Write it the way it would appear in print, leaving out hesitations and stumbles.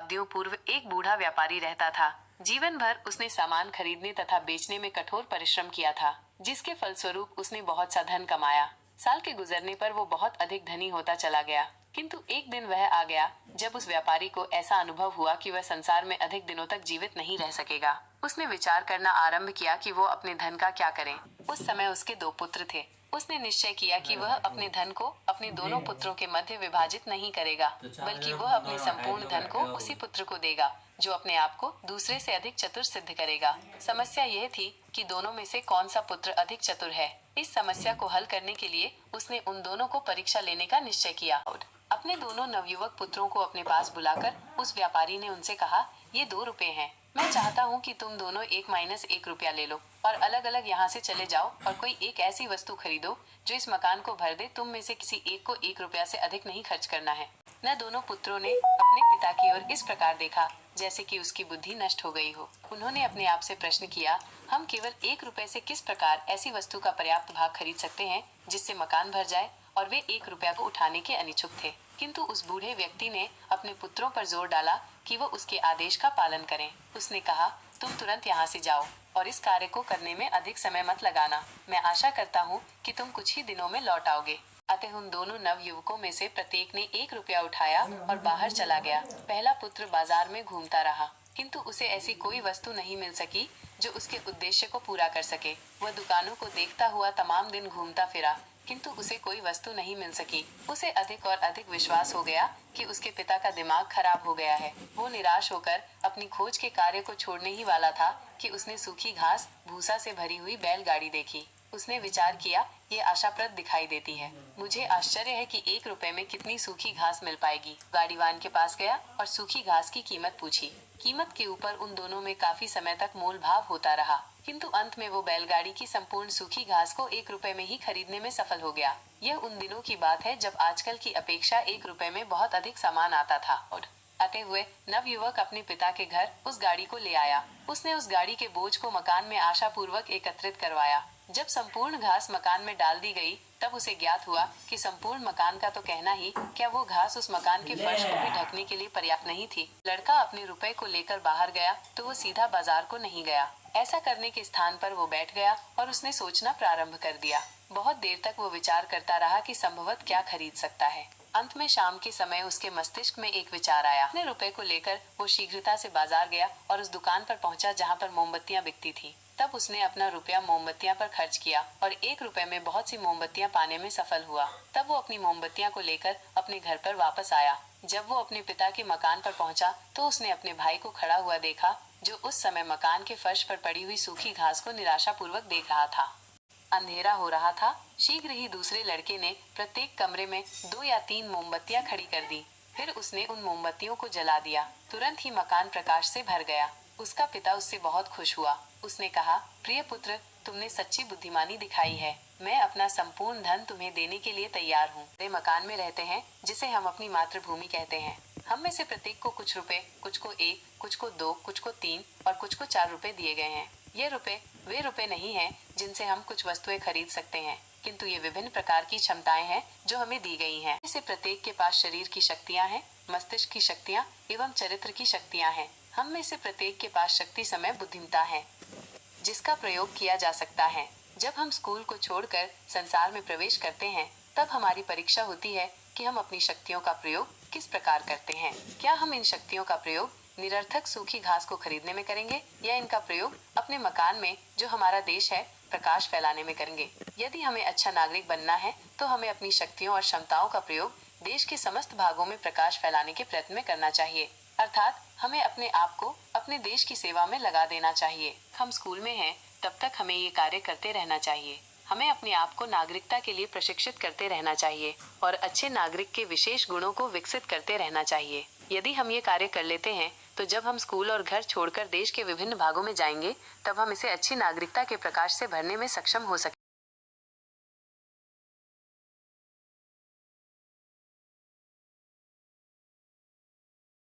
शताब्दियों पूर्व एक बूढ़ा व्यापारी रहता था। जीवन भर उसने सामान खरीदने तथा बेचने में कठोर परिश्रम किया था, जिसके फलस्वरूप उसने बहुत सा धन कमाया। साल के गुजरने पर वो बहुत अधिक धनी होता चला गया, किंतु एक दिन वह आ गया जब उस व्यापारी को ऐसा अनुभव हुआ कि वह संसार में अधिक दिनों तक जीवित नहीं रह सकेगा। उसने विचार करना आरंभ किया कि वो अपने धन का क्या करे। उस समय उसके 2 पुत्र थे। उसने निश्चय किया कि वह अपने धन को अपने दोनों पुत्रों के मध्य विभाजित नहीं करेगा, बल्कि वह अपने संपूर्ण धन को उसी पुत्र को देगा जो अपने आप को दूसरे से अधिक चतुर सिद्ध करेगा। समस्या यह थी कि दोनों में से कौन सा पुत्र अधिक चतुर है। इस समस्या को हल करने के लिए उसने उन दोनों को परीक्षा लेने का निश्चय किया। अपने दोनों नवयुवक पुत्रों को अपने पास बुलाकर उस व्यापारी ने उनसे कहा, ये 2 रुपए हैं। मैं चाहता हूँ कि तुम दोनों 1 - 1 रुपया ले लो और अलग अलग यहाँ से चले जाओ और कोई एक ऐसी वस्तु खरीदो जो इस मकान को भर दे। तुम में से किसी एक को 1 रुपया से अधिक नहीं खर्च करना है। न दोनों पुत्रों ने अपने पिता की ओर इस प्रकार देखा जैसे कि उसकी बुद्धि नष्ट हो गई हो। उन्होंने अपने आप से प्रश्न किया, हम केवल 1 रुपए से किस प्रकार ऐसी वस्तु का पर्याप्त भाग खरीद सकते हैं जिससे मकान भर जाए। और वे 1 रुपया को उठाने के अनिच्छुक थे, किंतु उस बूढ़े व्यक्ति ने अपने पुत्रों पर जोर डाला कि वो उसके आदेश का पालन करें। उसने कहा, तुम तुरंत यहाँ से जाओ और इस कार्य को करने में अधिक समय मत लगाना। मैं आशा करता हूँ कि तुम कुछ ही दिनों में लौट आओगे। अतः उन दोनों नवयुवकों में से प्रत्येक ने 1 रुपया उठाया और बाहर चला गया। पहला पुत्र बाजार में घूमता रहा, किंतु उसे ऐसी कोई वस्तु नहीं मिल सकी जो उसके उद्देश्य को पूरा कर सके। वह दुकानों को देखता हुआ तमाम दिन घूमता फिरा, किंतु उसे कोई वस्तु नहीं मिल सकी। उसे अधिक और अधिक विश्वास हो गया कि उसके पिता का दिमाग खराब हो गया है। वो निराश होकर अपनी खोज के कार्य को छोड़ने ही वाला था कि उसने सूखी घास भूसा से भरी हुई बैलगाड़ी देखी। उसने विचार किया, ये आशाप्रद दिखाई देती है। मुझे आश्चर्य है कि 1 रुपए में कितनी सूखी घास मिल पाएगी। गाड़ीवान के पास गया और सूखी घास की कीमत पूछी। कीमत के ऊपर उन दोनों में काफी समय तक मोल भाव होता रहा, किंतु अंत में वो बैलगाड़ी की संपूर्ण सूखी घास को 1 रुपए में ही खरीदने में सफल हो गया। यह उन दिनों की बात है जब आजकल की अपेक्षा 1 रुपए में बहुत अधिक सामान आता था। और आते हुए नवयुवक अपने पिता के घर उस गाड़ी को ले आया। उसने उस गाड़ी के बोझ को मकान में आशापूर्वक एकत्रित करवाया। जब संपूर्ण घास मकान में डाल दी गई, तब उसे ज्ञात हुआ कि संपूर्ण मकान का तो कहना ही क्या, वो घास उस मकान के फर्श को भी ढकने के लिए पर्याप्त नहीं थी। लड़का अपने रुपए को लेकर बाहर गया तो वो सीधा बाजार को नहीं गया। ऐसा करने के स्थान पर वो बैठ गया और उसने सोचना प्रारंभ कर दिया। बहुत देर तक वो विचार करता रहा कि संभवत क्या खरीद सकता है। अंत में शाम के समय उसके मस्तिष्क में एक विचार आया। अपने रुपए को लेकर वो शीघ्रता से बाजार गया और उस दुकान पर पहुंचा जहां पर मोमबत्तियां बिकती थी। तब उसने अपना रुपया मोमबत्तियां पर खर्च किया और 1 रुपए में बहुत सी मोमबत्तियां पाने में सफल हुआ। तब वो अपनी मोमबत्तियां को लेकर अपने घर पर वापस आया। जब वो अपने पिता के मकान पर पहुंचा तो उसने अपने भाई को खड़ा हुआ देखा, जो उस समय मकान के फर्श पर पड़ी हुई सूखी घास को निराशापूर्वक देख रहा था। अंधेरा हो रहा था। शीघ्र ही दूसरे लड़के ने प्रत्येक कमरे में 2 या 3 मोमबत्तियां खड़ी कर दी। फिर उसने उन मोमबत्तियों को जला दिया। तुरंत ही मकान प्रकाश से भर गया। उसका पिता उससे बहुत खुश हुआ। उसने कहा, प्रिय पुत्र, तुमने सच्ची बुद्धिमानी दिखाई है। मैं अपना संपूर्ण धन तुम्हें देने के लिए तैयार हूँ। वे मकान में रहते हैं जिसे हम अपनी मातृभूमि कहते हैं। हम में से प्रत्येक को कुछ रुपए, कुछ को 1, कुछ को 2, कुछ को 3 और कुछ को 4 रुपए दिए गए हैं। ये रुपए वे रुपए नहीं हैं जिनसे हम कुछ वस्तुएं खरीद सकते हैं, किंतु ये विभिन्न प्रकार की क्षमताएं हैं जो हमें दी गई हैं। इसे प्रत्येक के पास शरीर की शक्तियां हैं, मस्तिष्क की शक्तियां एवं चरित्र की शक्तियां हैं। हम में से प्रत्येक के पास शक्ति समय बुद्धिमत्ता है जिसका प्रयोग किया जा सकता है। जब हम स्कूल को छोड़कर संसार में प्रवेश करते हैं, तब हमारी परीक्षा होती है कि हम अपनी शक्तियों का प्रयोग किस प्रकार करते हैं। क्या हम इन शक्तियों का प्रयोग निरर्थक सूखी घास को खरीदने में करेंगे या इनका प्रयोग अपने मकान में, जो हमारा देश है, प्रकाश फैलाने में करेंगे। यदि हमें अच्छा नागरिक बनना है तो हमें अपनी शक्तियों और क्षमताओं का प्रयोग देश के समस्त भागों में प्रकाश फैलाने के प्रयत्न में करना चाहिए। अर्थात हमें अपने आप को अपने देश की सेवा में लगा देना चाहिए। हम स्कूल में हैं तब तक हमें ये कार्य करते रहना चाहिए। हमें अपने आप को नागरिकता के लिए प्रशिक्षित करते रहना चाहिए और अच्छे नागरिक के विशेष गुणों को विकसित करते रहना चाहिए। यदि हम ये कार्य कर लेते हैं तो जब हम स्कूल और घर छोड़कर देश के विभिन्न भागों में जाएंगे, तब हम इसे अच्छी नागरिकता के प्रकाश से भरने में सक्षम हो सकेंगे।